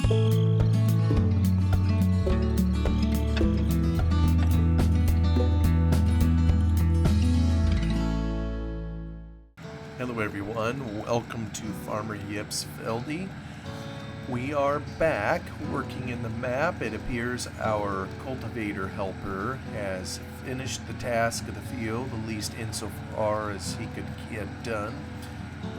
Hello everyone, welcome to Farmer Yip's Feldy. We are back working in the map. It appears our cultivator helper has finished the task of the field, at least insofar as he could get done.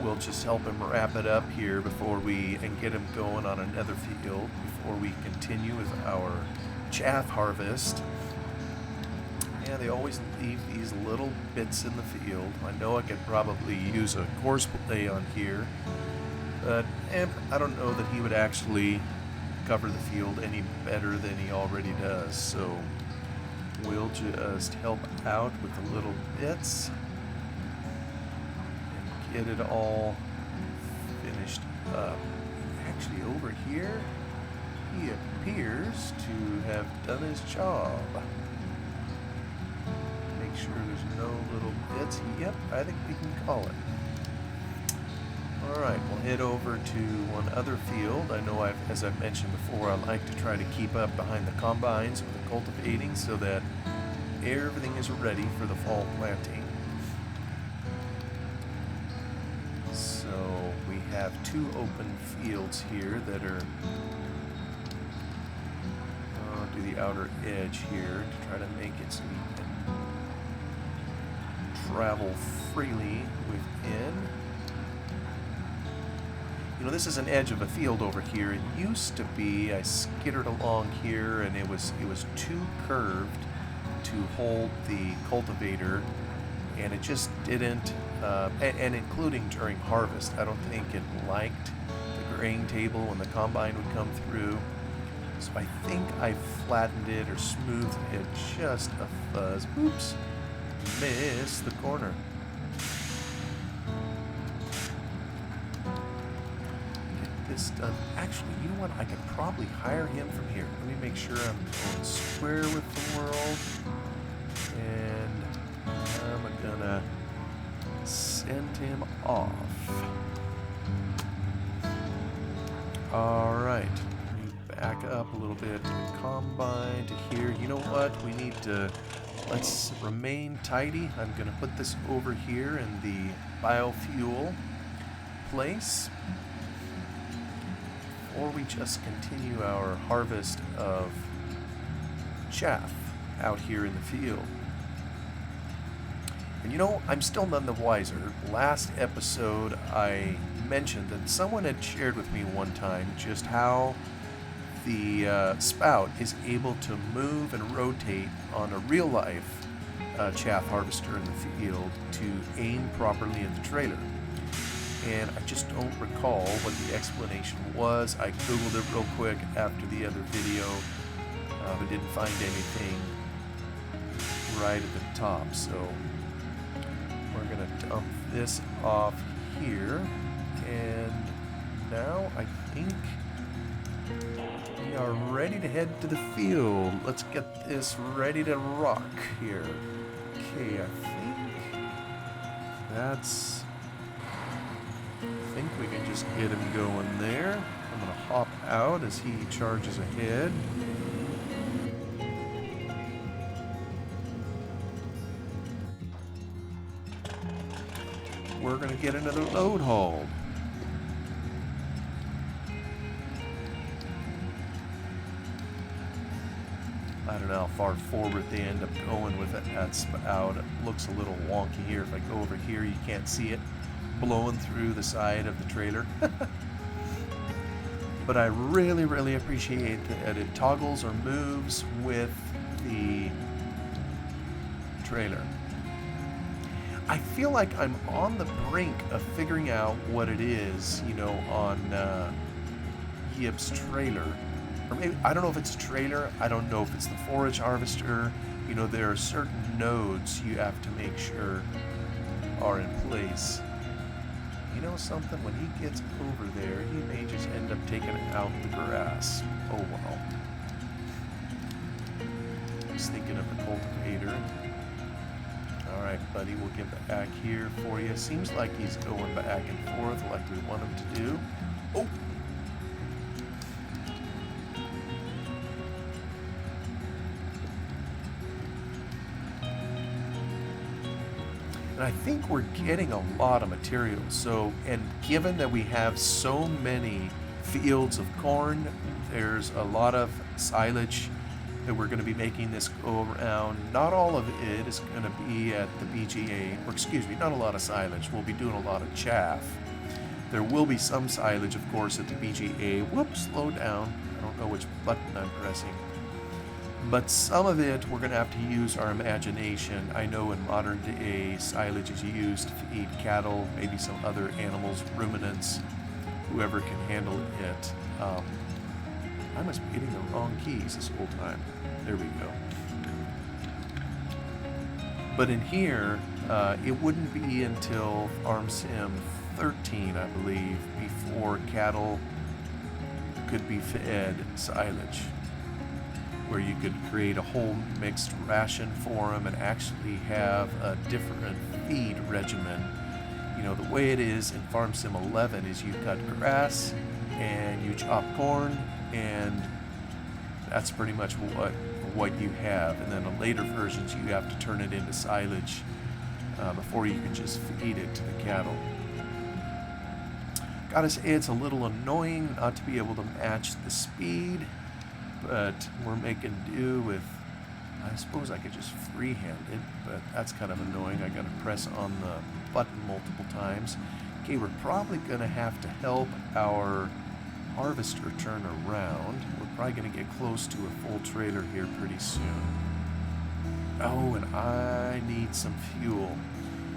We'll just help him wrap it up here and get him going on another field before we continue with our chaff harvest. Yeah, they always leave these little bits in the field. I know I could probably use a course play on here, but I don't know that he would actually cover the field any better than he already does. So we'll just help out with the little bits and get it all finished up. Actually, over here, he appears to have done his job. Sure there's no little bits. Yep, I think we can call it. Alright, we'll head over to one other field. I know as I've mentioned before, I like to try to keep up behind the combines with the cultivating so that everything is ready for the fall planting. So we have two open fields here that are to the outer edge here to try to make it so we can travel freely within. You know, this is an edge of a field over here. It used to be, I skittered along here and it was too curved to hold the cultivator, and it just didn't, and including during harvest, I don't think it liked the grain table when the combine would come through. So I think I flattened it or smoothed it just a fuzz. Oops. Miss the corner. Get this done. Actually, you know what? I could probably hire him from here. Let me make sure I'm going square with the world. And I'm gonna send him off. Alright. Back up a little bit to the combine to here. You know what? We need to... Let's remain tidy. I'm going to put this over here in the biofuel place, or we just continue our harvest of chaff out here in the field. And you know, I'm still none the wiser. Last episode I mentioned that someone had shared with me one time just how the spout is able to move and rotate on a real-life chaff harvester in the field to aim properly at the trailer. And I just don't recall what the explanation was. I googled it real quick after the other video, but didn't find anything right at the top. So we're going to dump this off here, and now I think we are ready to head to the field. Let's get this ready to rock here. Okay, I think we can just get him going there. I'm going to hop out as he charges ahead. We're going to get another load hauled. I don't know how far forward they end up going with it. That spout. It looks a little wonky here. If I go over here, you can't see it blowing through the side of the trailer. But I really, really appreciate that it toggles or moves with the trailer. I feel like I'm on the brink of figuring out what it is, you know, on Yip's trailer. Or maybe, I don't know if it's a trailer, I don't know if it's the forage harvester. You know, there are certain nodes you have to make sure are in place. You know something, when he gets over there, he may just end up taking out the grass. Oh well. Just thinking of the cultivator. Alright, buddy, we'll get back here for you. Seems like he's going back and forth like we want him to do. Oh! And I think we're getting a lot of material. So, and given that we have so many fields of corn, there's a lot of silage that we're going to be making this go around. Not all of it is going to be at the BGA, or excuse me, not a lot of silage. We'll be doing a lot of chaff. There will be some silage, of course, at the BGA. Whoops, slow down. I don't know which button I'm pressing. But some of it, we're going to have to use our imagination. I know in modern day, silage is used to feed cattle, maybe some other animals, ruminants, whoever can handle it. I must be hitting the wrong keys this whole time. There we go. But in here, it wouldn't be until Farm Sim 13, I believe, before cattle could be fed silage, where you could create a whole mixed ration for them and actually have a different feed regimen. You know, the way it is in Farm Sim 11 is you cut grass and you chop corn, and that's pretty much what you have. And then in later versions, you have to turn it into silage before you can just feed it to the cattle. Gotta say, it's a little annoying not to be able to match the speed, but we're making do with, I suppose I could just freehand it, but that's kind of annoying. I gotta press on the button multiple times. Okay, we're probably gonna have to help our harvester turn around. We're probably gonna get close to a full trailer here pretty soon. Oh, and I need some fuel.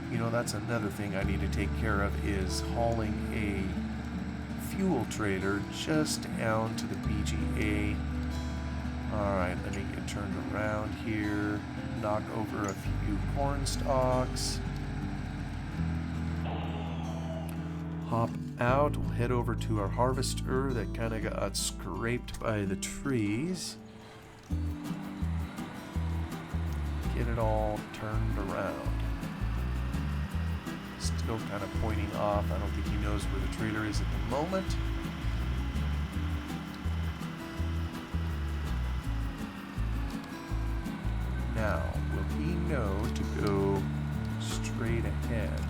You know, that's another thing I need to take care of, is hauling a fuel trailer just down to the BGA. Alright, let me get turned around here, knock over a few corn stalks, hop out, we'll head over to our harvester that kind of got scraped by the trees. Get it all turned around. Still kind of pointing off. I don't think he knows where the trailer is at the moment. Now, will he know to go straight ahead?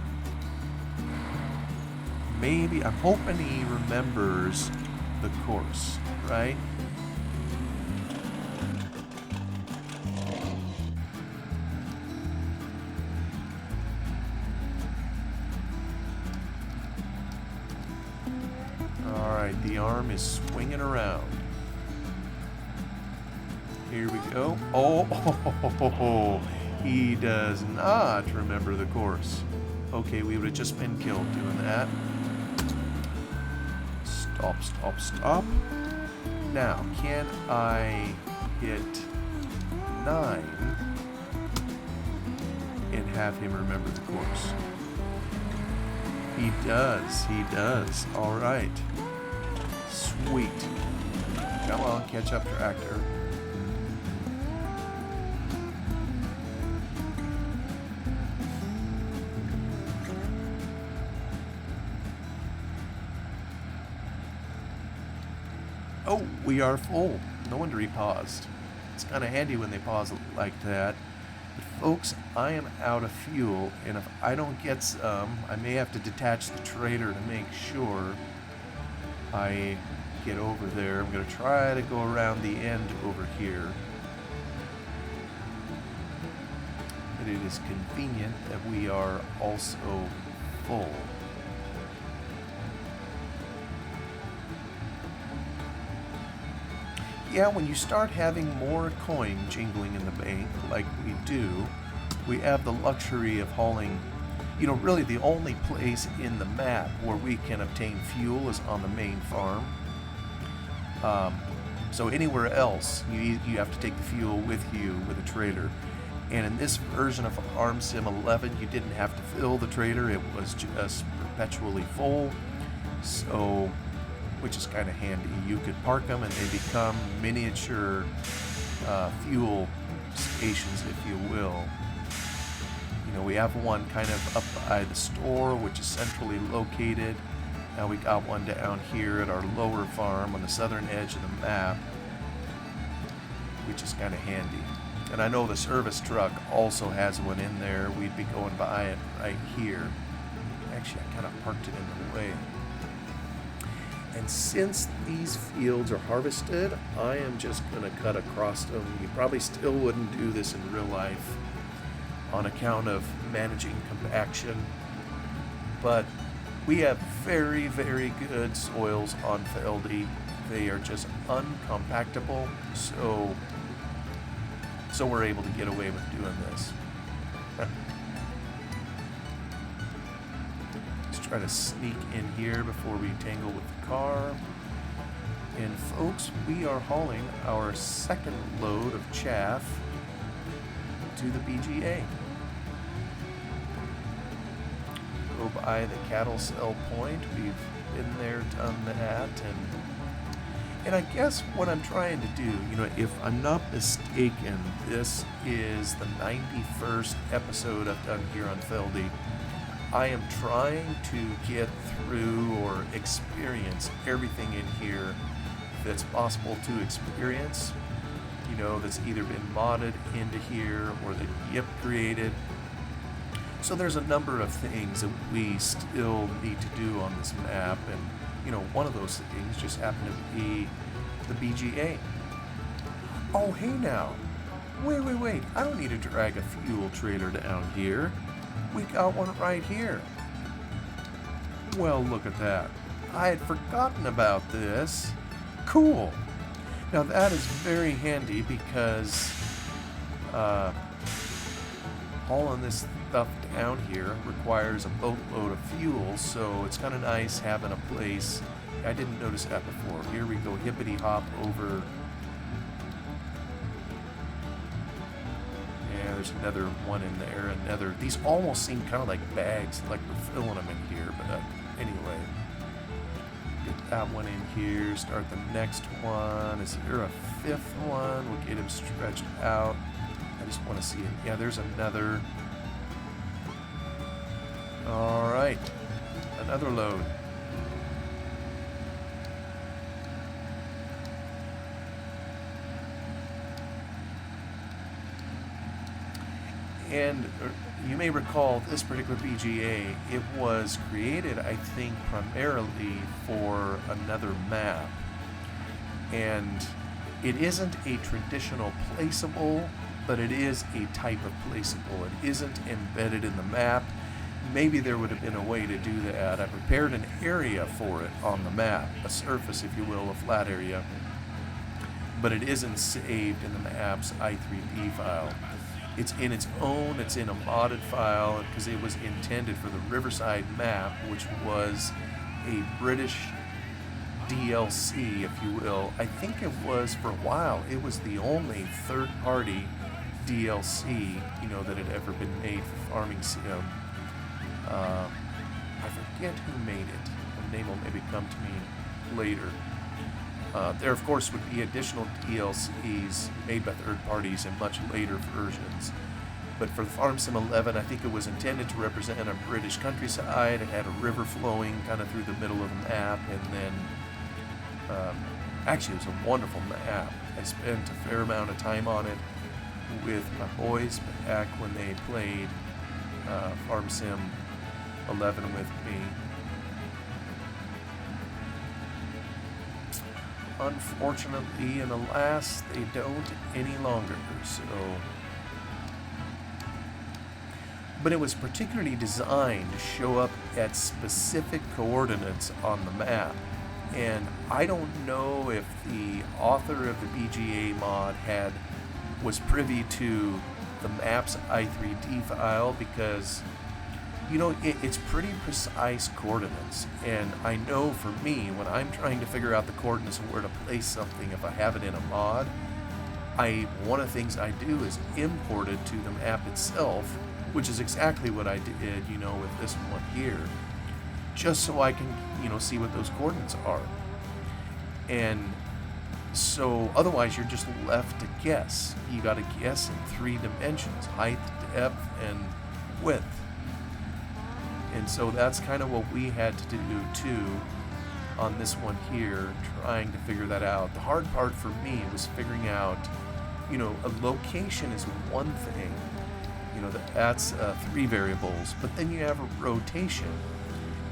Maybe, I'm hoping he remembers the course, right? Alright, the arm is swinging around. Here we go. Oh, he does not remember the course. Okay, we would have just been killed doing that. Stop, stop, stop. Now, can I hit 9 and have him remember the course? He does, he does. Alright. Sweet. Come on, catch up, tractor. Oh, we are full. No wonder he paused. It's kind of handy when they pause like that. But folks, I am out of fuel, and if I don't get some, I may have to detach the trailer to make sure I get over there. I'm going to try to go around the end over here. But it is convenient that we are also full. Yeah, when you start having more coin jingling in the bank, like we do, we have the luxury of hauling, you know, really the only place in the map where we can obtain fuel is on the main farm. So anywhere else, you have to take the fuel with you with a trailer. And in this version of Farm Sim 11, you didn't have to fill the trailer, it was just perpetually full. So, which is kind of handy. You could park them and they become miniature fuel stations, if you will. You know, we have one kind of up by the store, which is centrally located. Now we got one down here at our lower farm on the southern edge of the map, which is kind of handy. And I know the service truck also has one in there. We'd be going by it right here. Actually, I kind of parked it in the way. And since these fields are harvested, I am just going to cut across them. You probably still wouldn't do this in real life on account of managing compaction. But we have very, very good soils on Feldy. They are just uncompactable, so we're able to get away with doing this. Let's try to sneak in here before we tangle with the car. And folks, we are hauling our second load of chaff to the BGA. Go by the cattle sell point. We've been there, done that, and I guess what I'm trying to do, if I'm not mistaken, this is the 91st episode I've done here on Feldy. I am trying to get through or experience everything in here that's possible to experience, that's either been modded into here or that Yip created. So there's a number of things that we still need to do on this map, and one of those things just happened to be the BGA. Oh, hey now. Wait. I don't need to drag a fuel trailer down here. We got one right here. Well, look at that. I had forgotten about this. Cool. Now that is very handy because hauling this stuff down here requires a boatload of fuel, so it's kind of nice having a place. I didn't notice that before. Here we go, hippity hop over. Yeah, there's another one in there, these almost seem kind of like bags, like we're filling them in here, but anyway. Get that one in here, start the next one. Is there a fifth one? We'll get him stretched out. I just want to see it. Yeah, there's another. All right, another load. And you may recall this particular BGA, it was created, I think, primarily for another map. And it isn't a traditional placeable, but it is a type of placeable. It isn't embedded in the map. Maybe there would have been a way to do that. I prepared an area for it on the map, a surface, if you will, a flat area. But it isn't saved in the map's i3D file. It's in its own, it's in a modded file because it was intended for the Riverside map, which was a British DLC, if you will. I think it was, for a while, it was the only third-party DLC, that had ever been made for Farming Sim. I forget who made it. The name will maybe come to me later. There, of course, would be additional DLCs made by third parties in much later versions. But for the Farm Sim 11, I think it was intended to represent a British countryside. It had a river flowing kind of through the middle of the map, and then actually it was a wonderful map. I spent a fair amount of time on it with my boys back when they played Farm Sim 11 with me. Unfortunately, and alas, they don't any longer, so. But it was particularly designed to show up at specific coordinates on the map. And I don't know if the author of the BGA mod was privy to the map's i3D file, because it's pretty precise coordinates, and I know for me, when I'm trying to figure out the coordinates of where to place something, if I have it in a mod, one of the things I do is import it to the map itself, which is exactly what I did, with this one here, just so I can, see what those coordinates are. And so otherwise you're just left to guess. You got to guess in 3 dimensions, height, depth, and width. And so that's kind of what we had to do too on this one here, trying to figure that out. The hard part for me was figuring out a location is one thing. That's 3 variables, but then you have a rotation.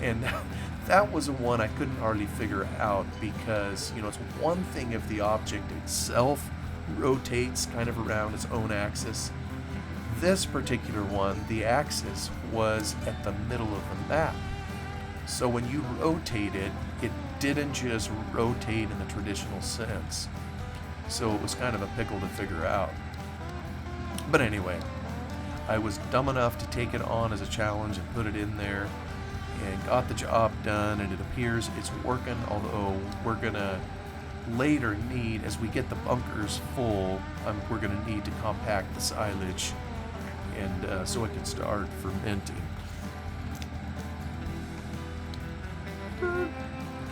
And that was one I couldn't hardly figure out because, it's one thing if the object itself rotates kind of around its own axis. This particular one, the axis was at the middle of the map. So when you rotate it, it didn't just rotate in the traditional sense. So it was kind of a pickle to figure out. But anyway, I was dumb enough to take it on as a challenge and put it in there and got the job done, and it appears it's working, although we're gonna later need, as we get the bunkers full, we're gonna need to compact the silage and so it can start fermenting.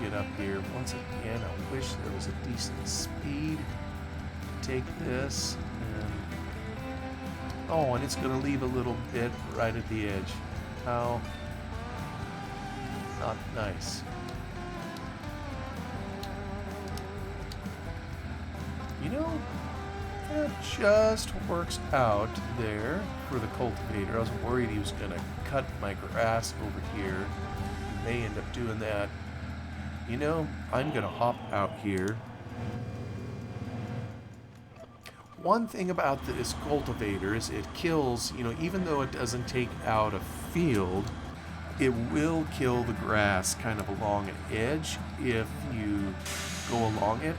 Get up here once again. I wish there was a decent speed to take this, and it's gonna leave a little bit right at the edge. How not nice. That just works out there for the cultivator. I was worried he was gonna cut my grass over here. He may end up doing that. I'm gonna hop out here. One thing about this cultivator is it kills, even though it doesn't take out a field, it will kill the grass kind of along an edge if you go along it.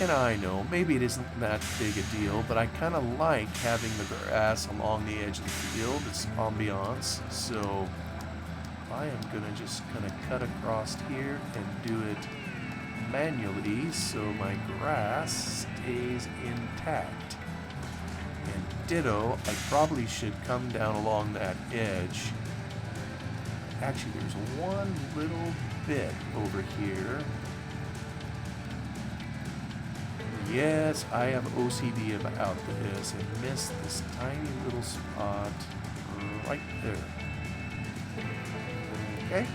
And I know, maybe it isn't that big a deal, but I kind of like having the grass along the edge of the field. It's ambiance. So I am going to just kind of cut across here and do it manually so my grass stays intact. And ditto, I probably should come down along that edge. Actually, there's one little bit over here. Yes, I have OCD about this and missed this tiny little spot right there. Okay.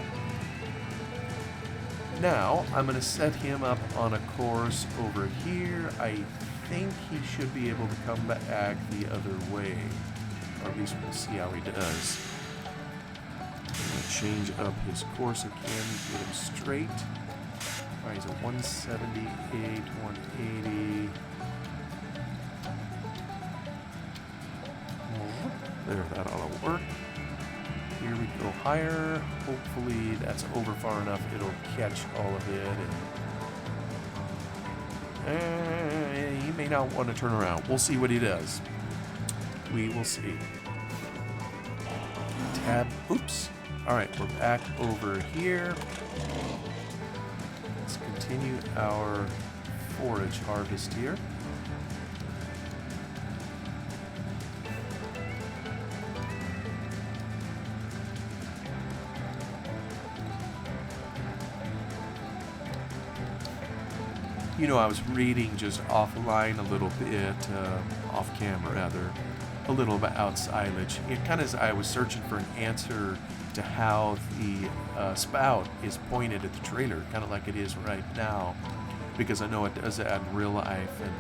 Now, I'm going to set him up on a course over here. I think he should be able to come back the other way. Or at least we'll see how he does. I'm going to change up his course again, get him straight. Alright, he's at 178, 180. There, that ought to work. Here we go higher. Hopefully that's over far enough it'll catch all of it. And he may not want to turn around. We'll see what he does. We will see. Tab. Oops. Alright, we're back over here. Let's continue our forage harvest here. I was reading just offline a little bit, off camera rather, a little about silage. It kind of as I was searching for an answer to how the spout is pointed at the trailer, kind of like it is right now, because I know it does that in real life. And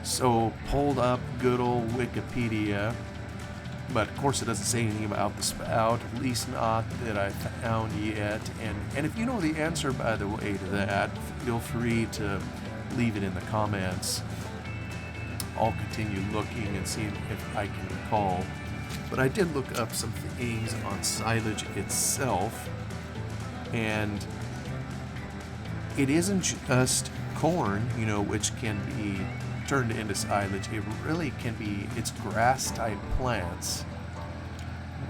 so pulled up good old Wikipedia, but of course it doesn't say anything about the spout, at least not that I found yet. And if you know the answer, by the way, to that, feel free to leave it in the comments. I'll continue looking and seeing if I can recall. But I did look up some things on silage itself, and it isn't just corn, which can be turned into silage. It really can be, it's grass-type plants,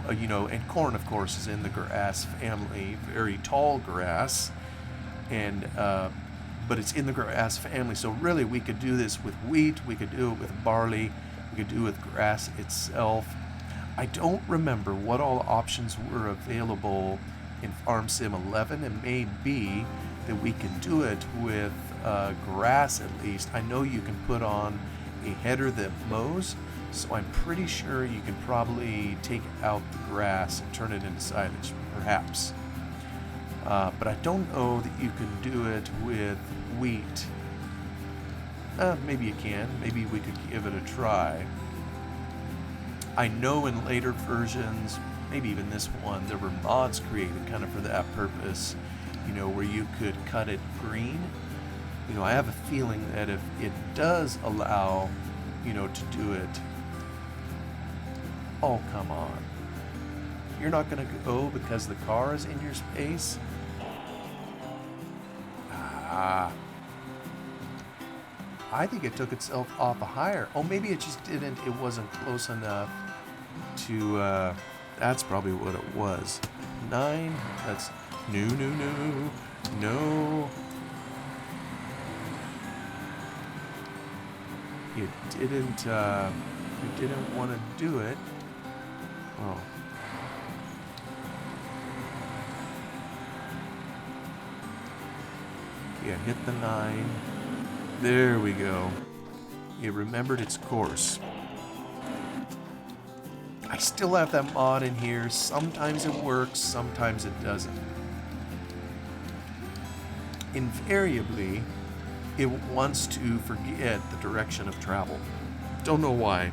and corn, of course, is in the grass family, very tall grass, and but it's in the grass family. So really, we could do this with wheat, we could do it with barley, we could do it with grass itself. I don't remember what all options were available in Farm Sim 11. It may be that we can do it with grass at least. I know you can put on a header that mows, so I'm pretty sure you can probably take out the grass and turn it into silage, perhaps. But I don't know that you can do it with wheat. maybe you can. Maybe we could give it a try. I know in later versions, maybe even this one, there were mods created kind of for that purpose, where you could cut it green. I have a feeling that if it does allow, to do it. Oh, come on. You're not going to go because the car is in your space? I think it took itself off a higher. Oh, maybe it just didn't. It wasn't close enough to, that's probably what it was. 9, that's, no. It didn't want to do it. Oh. Yeah, hit the 9. There we go. It remembered its course. I still have that mod in here. Sometimes it works, sometimes it doesn't. Invariably, it wants to forget the direction of travel. Don't know why.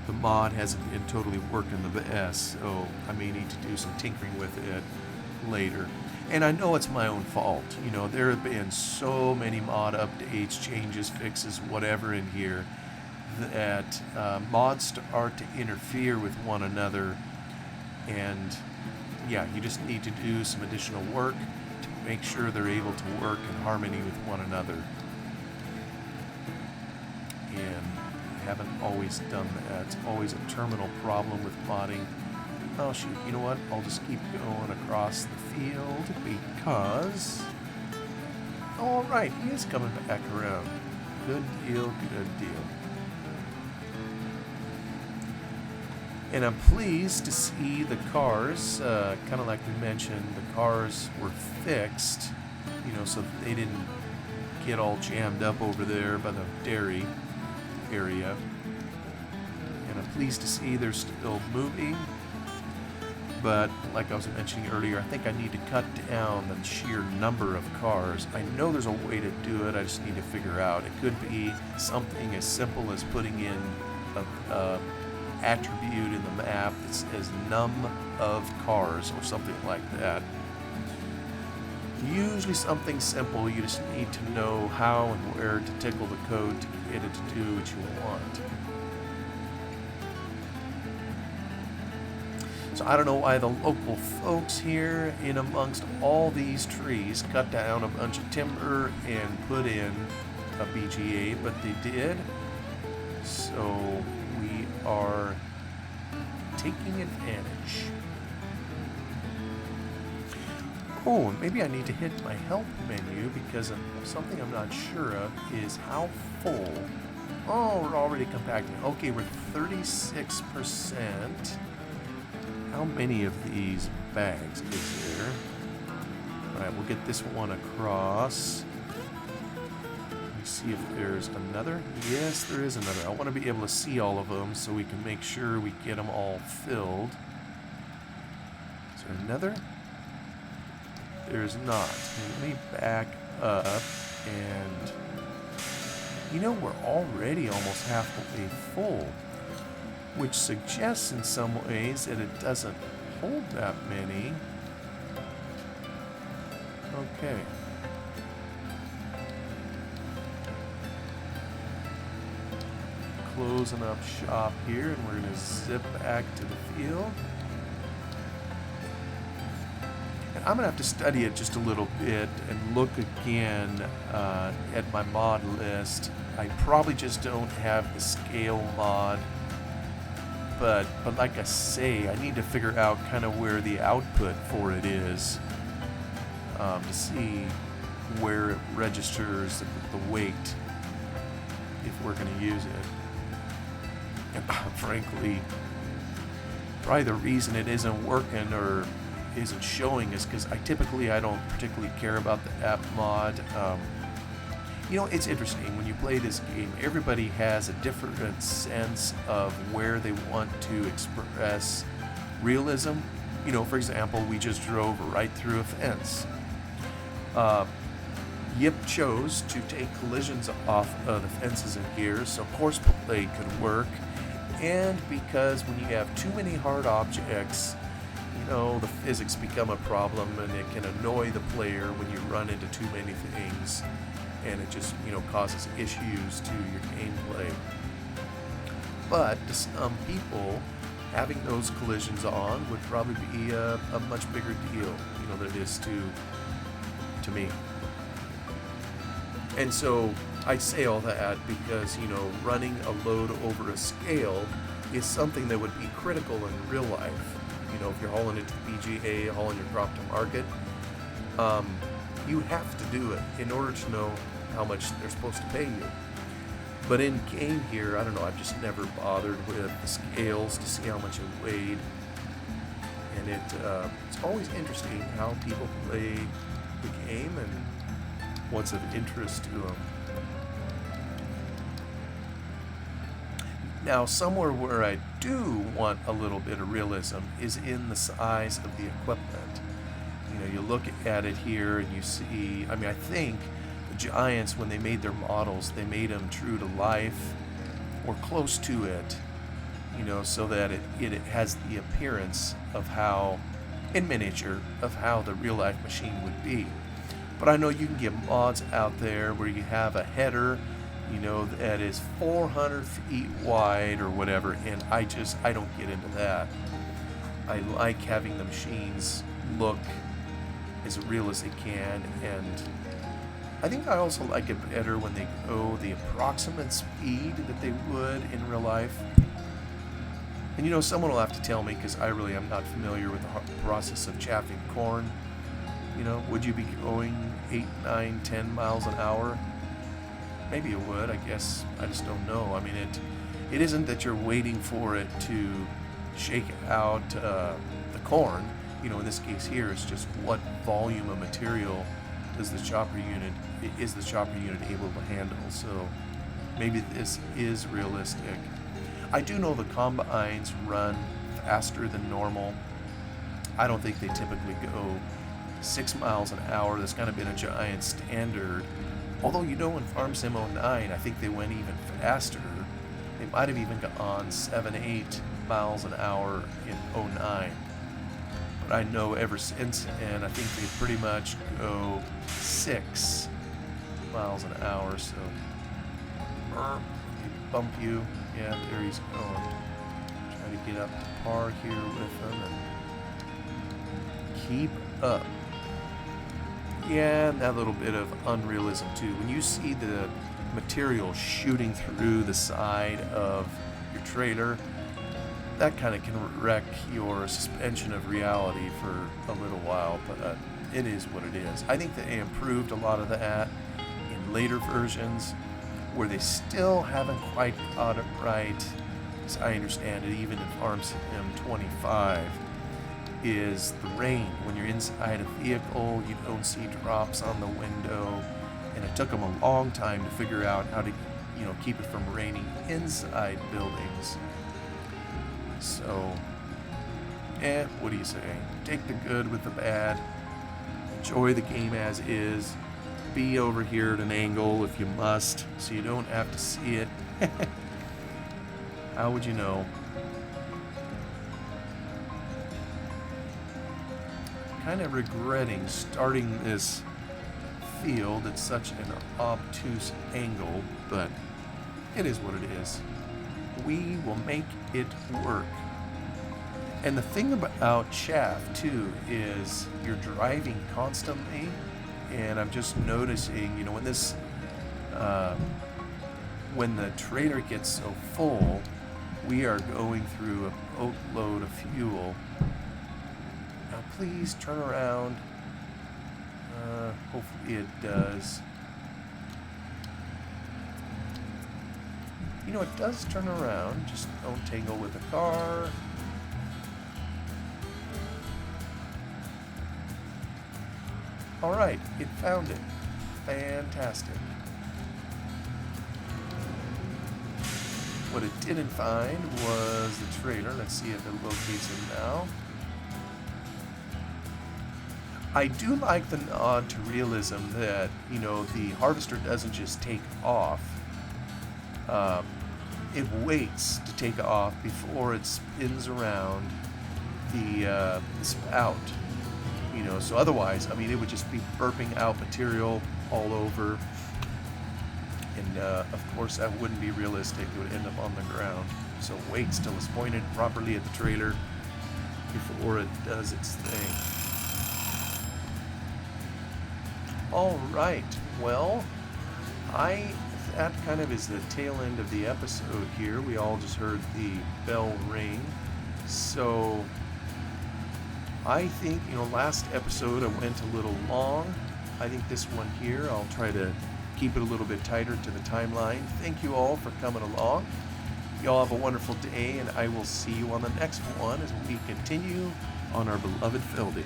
The mod hasn't been totally working the best, so I may need to do some tinkering with it later. And I know it's my own fault. There have been so many mod updates, changes, fixes, whatever in here, that mods start to interfere with one another. And yeah, you just need to do some additional work to make sure they're able to work in harmony with one another. And I haven't always done that. It's always a terminal problem with modding. Oh shoot, you know what? I'll just keep going across the field because... Alright, he is coming back around. Good deal, good deal. And I'm pleased to see the cars, kind of like we mentioned, the cars were fixed, so that they didn't get all jammed up over there by the dairy area. And I'm pleased to see they're still moving. But like I was mentioning earlier, I think I need to cut down the sheer number of cars. I know there's a way to do it, I just need to figure out. It could be something as simple as putting in a attribute in the map that says num of cars or something like that. Usually something simple, you just need to know how and where to tickle the code to get it to do what you want. So I don't know why the local folks here in amongst all these trees cut down a bunch of timber and put in a BGA, but they did. So we are taking advantage. Oh, and maybe I need to hit my help menu because of something I'm not sure of is how full. Oh, we're already compacting. Okay, we're 36%. How many of these bags is there? Alright, we'll get this one across. Let's see if there's another. Yes, there is another. I want to be able to see all of them so we can make sure we get them all filled. Is there another? There's not. Let me back up and... we're already almost halfway full. Which suggests in some ways that it doesn't hold that many. Okay. Closing up shop here, and we're going to zip back to the field. And I'm going to have to study it just a little bit and look again at my mod list. I probably just don't have the scale mod. But like I say, I need to figure out kind of where the output for it is to see where it registers the weight if we're going to use it. And frankly, probably the reason it isn't working or isn't showing is because I don't particularly care about the app mod. It's interesting, when you play this game, everybody has a different sense of where they want to express realism. For example, we just drove right through a fence. Yip chose to take collisions off of the fences and gears so course play could work, and because when you have too many hard objects, the physics become a problem, and it can annoy the player when you run into too many things, and it just, causes issues to your gameplay. But to some people, having those collisions on would probably be a much bigger deal, than it is to me. And so I say all that because, running a load over a scale is something that would be critical in real life. If you're hauling it to the PGA, hauling your crop to market, you have to do it in order to know how much they're supposed to pay you. But in game here, I don't know, I've just never bothered with the scales to see how much it weighed. And it's always interesting how people play the game and what's of interest to them. Now, somewhere where I do want a little bit of realism is in the size of the equipment. You look at it here and you see, I think the Giants, when they made their models, they made them true to life or close to it, so that it has the appearance of how, in miniature, of how the real life machine would be. But I know you can get mods out there where you have a header, that is 400 feet wide or whatever, and I don't get into that. I like having the machines look as real as they can, and I think I also like it better when they go the approximate speed that they would in real life. And someone will have to tell me, because I really am not familiar with the process of chaffing corn. Would you be going 8, 9, 10 miles an hour? Maybe it would, I guess. I just don't know. It isn't that you're waiting for it to shake out the corn. In this case here, it's just what volume of material is the chopper unit able to handle. So maybe this is realistic. I do know the combines run faster than normal. I don't think they typically go 6 miles an hour. That's kind of been a Giant standard. Although, in Farm Sim 09, I think they went even faster. They might have even gone 7, 8 miles an hour in 09. But I know ever since, and I think they pretty much go 6 miles an hour. So, they bump you. Yeah, there he's going. Try to get up to par here with them and keep up. Yeah, and that little bit of unrealism too. When you see the material shooting through the side of your trailer, that kind of can wreck your suspension of reality for a little while, but it is what it is. I think that they improved a lot of that in later versions, where they still haven't quite got it right, as I understand it, even in Farm Sim 25. Is the rain. When you're inside a vehicle, you don't see drops on the window, and it took them a long time to figure out how to, keep it from raining inside buildings. So, what do you say? Take the good with the bad. Enjoy the game as is. Be over here at an angle if you must, so you don't have to see it. How would you know? Kind of regretting starting this field at such an obtuse angle, but it is what it is. We will make it work. And the thing about chaff too is you're driving constantly, and I'm just noticing, when the trailer gets so full, we are going through a boatload of fuel. Now please turn around. Hopefully it does. It does turn around. Just don't tangle with the car. Alright, it found it. Fantastic. What it didn't find was the trailer. Let's see if it locates it now. I do like the nod to realism that, the harvester doesn't just take off. Um, it waits to take off before it spins around the spout. So otherwise, it would just be burping out material all over. And of course, that wouldn't be realistic. It would end up on the ground. So waits till it's pointed properly at the trailer before it does its thing. All right. Well, that kind of is the tail end of the episode here. We all just heard the bell ring. So I think, last episode I went a little long. I think this one here, I'll try to keep it a little bit tighter to the timeline. Thank you all for coming along. Y'all have a wonderful day, and I will see you on the next one as we continue on our beloved Feldy.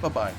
Bye-bye.